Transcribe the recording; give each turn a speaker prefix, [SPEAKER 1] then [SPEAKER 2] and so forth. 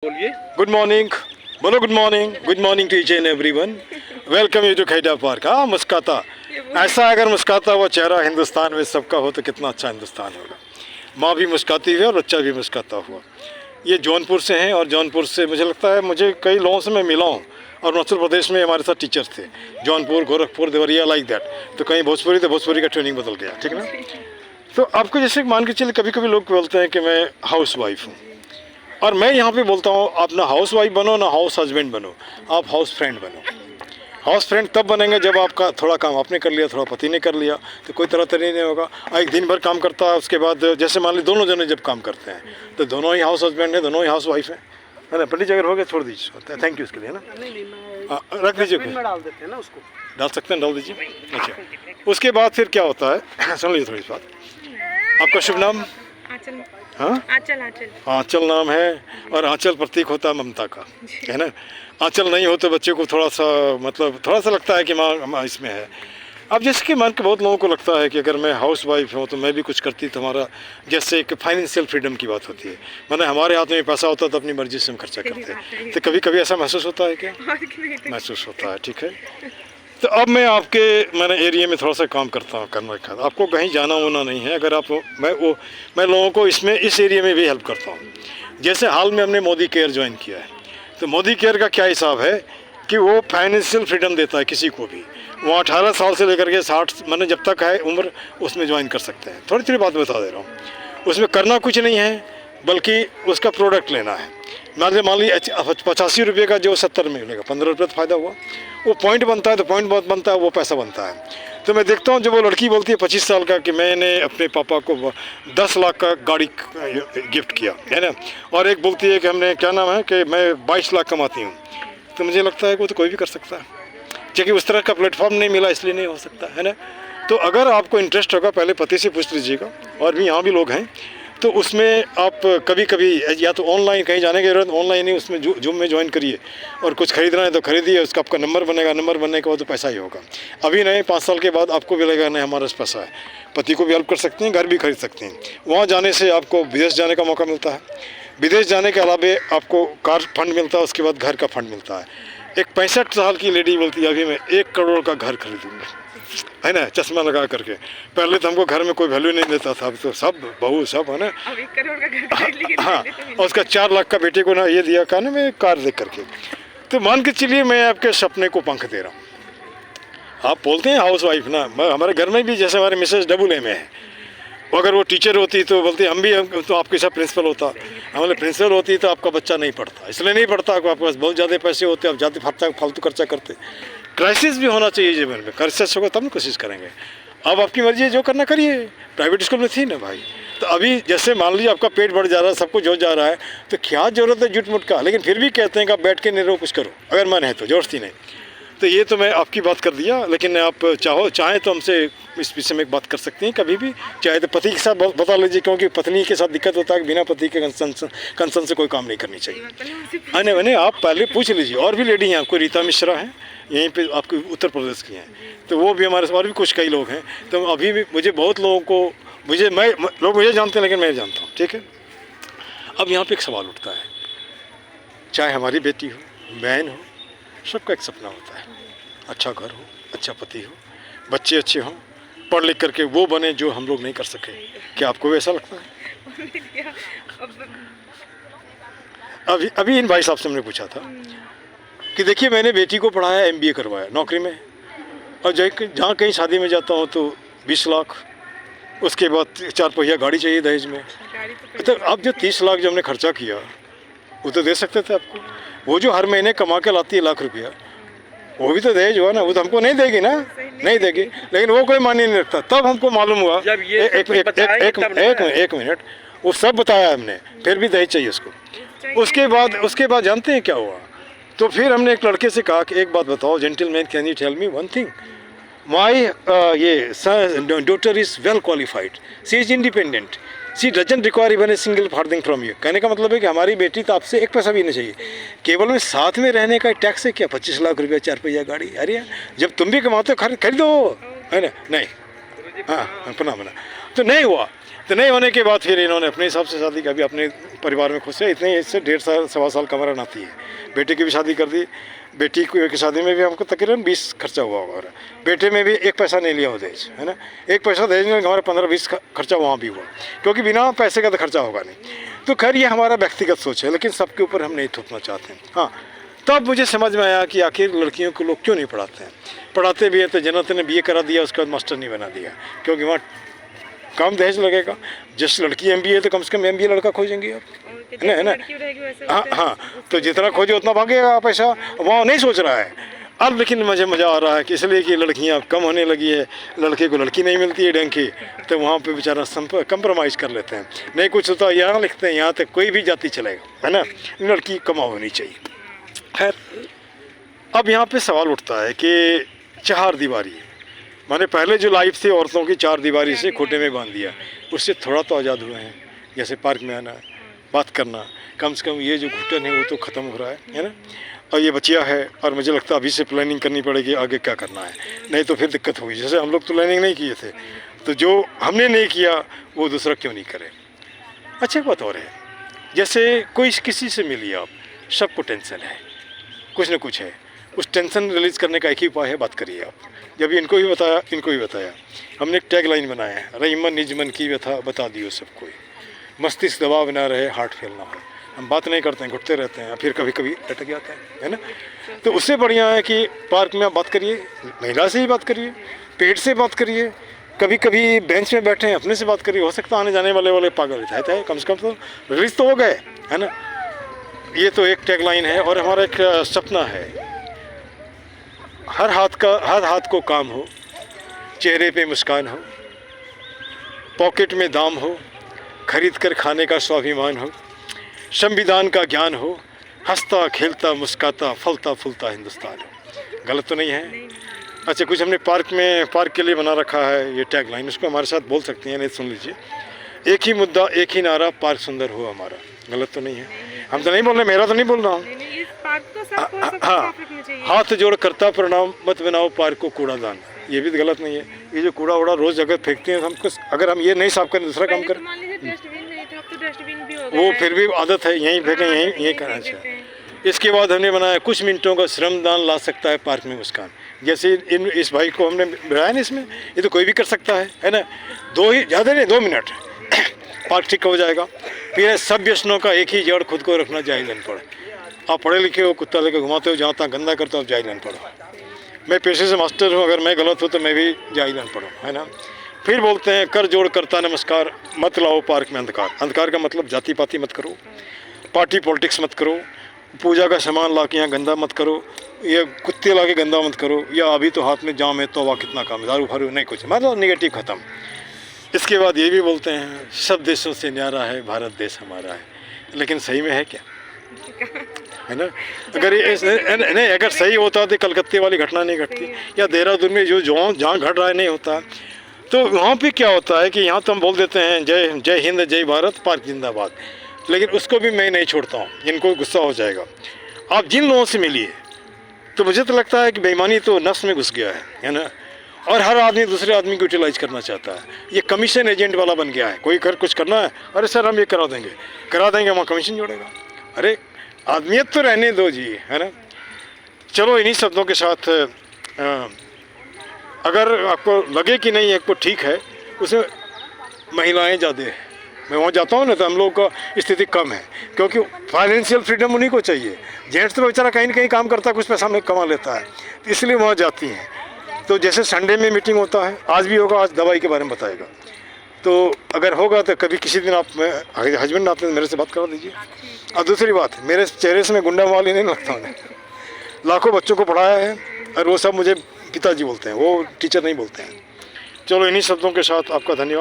[SPEAKER 1] बोलिए।
[SPEAKER 2] Good morning, बोलो good morning to each and everyone. Welcome you to Khaita park. हाँ, मुस्काता ऐसा, अगर मुस्काता हुआ चेहरा हिंदुस्तान में सबका हो तो कितना अच्छा हिंदुस्तान होगा। माँ भी मुस्काती हुई और बच्चा भी मुस्काता हुआ। ये जौनपुर से हैं और जौनपुर से मुझे लगता है, मुझे कई लोगों से मैं मिला हूँ। अरुणाचल प्रदेश में हमारे साथ टीचर्स थे, जौनपुर, गोरखपुर, देवरिया, लाइक दैट। तो कहीं भोजपुरी, तो भोजपुरी का ट्रेनिंग बदल गया, ठीक ना। तो आपको जैसे मान के चलिए, कभी कभी लोग बोलते हैं कि मैं हाउस वाइफ हूँ, और मैं यहाँ पे बोलता हूँ आप ना हाउस वाइफ बनो ना हाउस हस्बैंड बनो, आप हाउस फ्रेंड बनो। हाउस फ्रेंड तब बनेंगे जब आपका थोड़ा काम आपने कर लिया, थोड़ा पति ने कर लिया, तो कोई तरह तरी नहीं होगा। एक दिन भर काम करता है, उसके बाद जैसे मान ली दोनों जने जब काम करते हैं तो दोनों ही हाउस हस्बैंड हैं, दोनों ही हाउस वाइफ है ना। पंडित अगर हो गया छोड़ दीजिए, थैंक यू इसके लिए, है ना।
[SPEAKER 1] नहीं,
[SPEAKER 2] रख दीजिए,
[SPEAKER 1] में डाल देते हैं ना उसको।
[SPEAKER 2] डाल सकते हैं, डाल दीजिए। अच्छा, उसके बाद फिर क्या होता है सुन लीजिए थोड़ी सी बात। आपका शुभ नाम?
[SPEAKER 3] आंचल।
[SPEAKER 2] हाँ,
[SPEAKER 3] आंचल। आंचल
[SPEAKER 2] आंचल नाम है, और आंचल प्रतीक होता है ममता का, है ना। आंचल नहीं हो तो बच्चे को थोड़ा सा मतलब थोड़ा सा लगता है कि माँ इसमें है। अब जैसे कि मान के बहुत लोगों को लगता है कि अगर मैं हाउस वाइफ हूँ तो मैं भी कुछ करती तो हमारा, जैसे एक फाइनेंशियल फ्रीडम की बात होती है, मैंने हमारे हाथ में पैसा होता तो अपनी मर्जी से हम खर्चा करते हैं। तो कभी कभी ऐसा महसूस होता है क्या? महसूस होता है, ठीक है। तो अब मैं आपके मैंने एरिया में थोड़ा सा काम करना रखा था। आपको कहीं जाना होना नहीं है। अगर आप मैं लोगों को इस एरिया में भी हेल्प करता हूँ। जैसे हाल में हमने मोदी केयर ज्वाइन किया है, तो मोदी केयर का क्या हिसाब है कि वो फाइनेंशियल फ्रीडम देता है किसी को भी। वो 18 साल से लेकर के 60 मैंने जब तक है उम्र, उसमें ज्वाइन कर सकते हैं। थोड़ी थोड़ी बात बता दे रहा हूँ। उसमें करना कुछ नहीं है, बल्कि उसका प्रोडक्ट लेना है। मान लीजिए 85 रुपये का जो 70 में मिलेगा, 15 रुपये तो फ़ायदा हुआ। वो पॉइंट बनता है तो पॉइंट बनता है, वो पैसा बनता है। तो मैं देखता हूँ जब वो लड़की बोलती है 25 साल का कि मैंने अपने पापा को 10 लाख का गाड़ी गिफ्ट किया, है ना। और एक बोलती है कि हमने क्या नाम है कि मैं 22 लाख कमाती हूँ। तो मुझे लगता है कि वो तो कोई भी कर सकता है, क्योंकि उस तरह का प्लेटफॉर्म नहीं मिला, इसलिए नहीं हो सकता, है ना। तो अगर आपको इंटरेस्ट होगा पहले पति से पूछ लीजिएगा, और भी यहाँ भी लोग हैं। तो उसमें आप कभी कभी या तो ऑनलाइन कहीं जाने की जरूरत, ऑनलाइन ही उसमें जूम में ज्वाइन करिए, और कुछ खरीदना है तो खरीदिए। उसका आपका नंबर बनेगा, नंबर बनने के बाद तो पैसा ही होगा। अभी नहीं, 5 साल के बाद आपको भी लगेगा नहीं हमारे पास पैसा है। पति को भी हेल्प कर सकते हैं, घर भी खरीद सकते हैं। वहाँ जाने से आपको विदेश जाने का मौका मिलता है। विदेश जाने के अलावा आपको कार फंड मिलता है, उसके बाद घर का फंड मिलता है। एक 65 साल की लेडी बोलती है अभी मैं 1 करोड़ का घर खरीदूँगी, है ना, चश्मा लगा करके। पहले तो हमको घर में कोई वैल्यू नहीं देता था, अब तो सब बहू सब, है ना।
[SPEAKER 3] अब 1 करोड़ का घर खरीद लिया।
[SPEAKER 2] हाँ, और उसका 4 लाख का बेटे को ना ये दिया का ना, मैं कार देख करके। तो मान के चलिए मैं आपके सपने को पंख दे रहा हूँ। आप बोलते हैं हाउस वाइफ ना, हमारे घर में भी जैसे हमारे मिसेज AA में है, अगर वो टीचर होती तो बोलती हम तो आपके साथ प्रिंसिपल होता। हमारे प्रिंसिपल होती तो आपका बच्चा नहीं पढ़ता, इसलिए नहीं पढ़ता आपके पास बहुत ज़्यादा पैसे होते, आप ज़्यादा फालतू खर्चा करते। क्राइसिस भी होना चाहिए जीवन में, क्राइसिस होगा तब ना कोशिश करेंगे। अब आपकी मर्जी है, जो करना करिए। प्राइवेट स्कूल में थी ना भाई, तो अभी जैसे मान लीजिए आपका पेट बढ़ जा रहा है, सब कुछ हो जा रहा है, तो क्या ज़रूरत है झूठ मूठ का। लेकिन फिर भी कहते हैं कि आप बैठ के नहीं रहो, कुछ करो, अगर मन है तो, ज़बरदस्ती नहीं। तो ये तो मैं आपकी बात कर दिया, लेकिन आप चाहें तो हमसे इस विषय में एक बात कर सकती हैं कभी भी। चाहे तो पति के साथ बता लीजिए, क्योंकि पत्नी के साथ दिक्कत होता है कि बिना पति के कंसर्न से कोई काम नहीं करनी चाहिए। नहीं, आप पहले पूछ लीजिए। और भी लेडी हैं, आपको रीता मिश्रा हैं, यहीं पे आपके उत्तर प्रदेश की हैं, तो वो भी हमारे, और भी कुछ कई लोग हैं। तो अभी भी मुझे बहुत लोगों को लोग मुझे जानते हैं, लेकिन मैं जानता हूँ, ठीक है। अब यहाँ पे एक सवाल उठता है, चाहे हमारी बेटी हो, बहन हो, सबका एक सपना होता है, अच्छा घर हो, अच्छा पति हो, बच्चे अच्छे हों, पढ़ लिख करके वो बने जो हम लोग नहीं कर सके। क्या आपको भी ऐसा लगता है? अभी इन भाई साहब से हमने पूछा था कि देखिए मैंने बेटी को पढ़ाया, MBA करवाया, नौकरी में, और जहाँ कहीं शादी में जाता हूँ तो 20 लाख, उसके बाद 4 पहिया गाड़ी चाहिए दहेज में। तो अब जो 30 लाख जो हमने खर्चा किया, वो तो दे सकते थे आपको। वो जो हर महीने कमा के लाती है लाख रुपया, वो भी तो दहेज हुआ ना, वो तो हमको नहीं देगी ना, नहीं देगी। लेकिन वो कोई मानी नहीं रखता। तब हमको मालूम हुआ,
[SPEAKER 1] जब ये
[SPEAKER 2] एक मिनट, वो सब बताया हमने, फिर भी दहेज चाहिए उसको। उसके बाद जानते हैं क्या हुआ? तो फिर हमने एक लड़के से कहा कि एक बात बताओ gentleman, can you tell me one thing? My daughter is well qualified, she is independent, she doesn't require even a single farthing from you. कहने का मतलब है कि हमारी बेटी तो आपसे एक पैसा भी नहीं चाहिए, केवल में साथ में रहने का टैक्स है क्या, 25 लाख रुपया, 4 पहिया गाड़ी। अरे जब तुम भी कमाते हो खरीदो, है ना। नहीं, हाँ, अपना। तो नहीं हुआ। तो नहीं होने के बाद फिर इन्होंने अपने हिसाब से शादी कर दी, अपने परिवार में खुश है। इतने इससे 1.5 साल 1.25 साल कमरा नाती है। बेटे की भी शादी कर दी, बेटी की शादी में भी हमको तकरीबन 20 खर्चा हुआ होगा। बेटे में भी 1 पैसा नहीं लिया वो दहेज, है ना। 1 पैसा दहेज में हमारा 15-20 खर्चा वहाँ भी हुआ, क्योंकि बिना पैसे का तो खर्चा होगा नहीं। तो खैर ये हमारा व्यक्तिगत सोच है, लेकिन सबके ऊपर हम नहीं थोपना चाहते हैं। हाँ, तब मुझे समझ में आया कि आखिर लड़कियों को लोग क्यों नहीं पढ़ाते हैं। पढ़ाते भी है तो जनता ने BA करा दिया, उसके बाद मास्टर नहीं बना दिया, क्योंकि वहाँ कम दहेज लगेगा। जिस लड़की MBA है तो कम से कम MBA लड़का खोजेंगे आप, है ना। हाँ हाँ, तो जितना खोजे उतना भागेगा पैसा, वहाँ नहीं सोच रहा है। अब लेकिन मुझे मज़ा आ रहा है कि इसलिए कि लड़कियाँ कम होने लगी है, लड़के को लड़की नहीं मिलती है ढंग की, तो वहाँ पे बेचारा कंप्रोमाइज़ कर लेते हैं। नहीं कुछ होता यहाँ लिखते हैं, यहाँ तक कोई भी जाति चलेगा, है ना, लड़की कमाओ होनी चाहिए। खैर, अब यहाँ पे सवाल उठता है कि 4 दीवारी, माने पहले जो लाइफ थी औरतों की 4 दीवारी से खूंटे में बांध दिया, उससे थोड़ा तो आज़ाद हुए हैं। जैसे पार्क में आना, बात करना, कम से कम ये जो घुटन है वो तो ख़त्म हो रहा है ना। और ये बचिया है, और मुझे लगता है अभी से प्लानिंग करनी पड़ेगी आगे क्या करना है, नहीं तो फिर दिक्कत होगी। जैसे हम लोग तो प्लानिंग नहीं किए थे, तो जो हमने नहीं किया वो दूसरा क्यों नहीं करे। अच्छा, एक बात और है, जैसे कोई किसी से मिलिए आप, सबको टेंशन है, कुछ न कुछ है। उस टेंशन रिलीज़ करने का एक ही उपाय है, बात करिए आप। जब इनको भी बताया, इनको भी बताया, हमने एक टैग लाइन बनाया है, रईमन निज मन की व्यथा बता दियो सबको, मस्तिष्क दबाव ना रहे, हार्ट फेल ना हो। हम बात नहीं करते हैं, घुटते रहते हैं, फिर कभी कभी लटक जाते हैं, है ना। तो उससे बढ़िया है कि पार्क में आप बात करिए, महिला से ही बात करिए, पेट से बात करिए, कभी कभी बेंच में बैठे हैं अपने से बात करिए। हो सकता है आने जाने वाले पागल रहते हैं, कम से कम तो रिलीज तो हो गए, है ना। ये तो एक टैग लाइन है। और हमारा एक सपना है, हर हाथ को काम हो, चेहरे पे मुस्कान हो, पॉकेट में दाम हो, खरीद कर खाने का स्वाभिमान हो, संविधान का ज्ञान हो, हंसता खेलता मुस्काता फलता फूलता हिंदुस्तान हो। गलत तो नहीं है। अच्छा, कुछ हमने पार्क के लिए बना रखा है ये टैग लाइन, उसको हमारे साथ बोल सकती हैं, नहीं सुन लीजिए। एक ही मुद्दा, एक ही नारा, पार्क सुंदर हो हमारा। गलत तो नहीं है, हम तो नहीं बोल रहे, मेरा तो नहीं बोल रहा हूँ। हाँ, हाथ जोड़ करता प्रणाम, मत बनाओ पार्क को कूड़ादान, ये भी गलत नहीं है। ये जो कूड़ा वूड़ा रोज जगह फेंकते हैं, हमको अगर हम ये नहीं साफ करें दूसरा काम करें, वो फिर भी आदत है, यहीं फेंकें, यहीं करना चाहिए। इसके बाद हमने बनाया कुछ मिनटों का श्रमदान ला सकता है पार्क में मुस्कान। जैसे इस भाई को हमने बनाया ना, इसमें ये तो कोई भी कर सकता है ना। 2 मिनट पार्क ठीक हो जाएगा। फिर सब व्यसनों का एक ही जड़, खुद को रखना जाहिल अनपढ़। आप पढ़े लिखे हो, कुत्ता लेकर घुमाते हो, जहाँ तहाँ गंदा करते हो, आप जाहिल अनपढ़ हो। मैं पेशे से मास्टर हूँ, अगर मैं गलत हूँ तो मैं भी जाहिल अनपढ़ हूँ, है ना। फिर बोलते हैं कर जोड़ करता नमस्कार, मत लाओ पार्क में अंधकार। अंधकार का मतलब जाति पाति मत करो, पार्टी पॉलिटिक्स मत करो, पूजा का सामान ला के यहाँ गंदा मत करो, या कुत्ते ला के गंदा मत करो, या अभी तो हाथ में जाम है तो वाह कितना काम है, दारू फारू नहीं कुछ, मतलब नेगेटिव ख़त्म। इसके बाद ये भी बोलते हैं सब देशों से न्यारा है भारत देश हमारा है। लेकिन सही में है क्या, है ना। अगर ये नहीं, अगर सही होता तो कलकत्ते वाली घटना नहीं घटती, या देहरादून में जो जहाँ घट रहा है नहीं होता। तो वहाँ पे क्या होता है कि यहाँ तो हम बोल देते हैं जय हिंद जय भारत पार्क जिंदाबाद, लेकिन उसको भी मैं नहीं छोड़ता हूँ, इनको गुस्सा हो जाएगा। आप जिन लोगों से मिलिए, तो मुझे तो लगता है कि बेईमानी तो नफ्स में घुस गया है ना। और हर आदमी दूसरे आदमी को यूटिलाइज करना चाहता है, ये कमीशन एजेंट वाला बन गया है। कोई कुछ करना है, अरे सर हम ये करा देंगे, वहाँ कमीशन जोड़ेगा। अरे आदमियत तो रहने दो जी, है ना। चलो इन्हीं शब्दों के साथ अगर आपको लगे कि नहीं आपको ठीक है, उसमें महिलाएं ज़्यादा है। मैं वहाँ जाता हूँ ना तो हम लोग का स्थिति कम है, क्योंकि फाइनेंशियल फ्रीडम उन्हीं को चाहिए। जेंट्स तो बेचारा कहीं न कहीं काम करता है, कुछ पैसा में कमा लेता है, इसलिए वहाँ जाती हैं। तो जैसे संडे में मीटिंग होता है, आज भी होगा, आज दवाई के बारे में बताएगा। तो अगर होगा तो कभी किसी दिन आप हस्बैंड आते हैं मेरे से बात करा दीजिए। और दूसरी बात, मेरे चेहरे से मैं गुंडा वाली नहीं लगता हूँ। लाखों बच्चों को पढ़ाया है और वो सब मुझे पिताजी बोलते हैं, वो टीचर नहीं बोलते हैं। चलो इन्हीं शब्दों के साथ आपका धन्यवाद।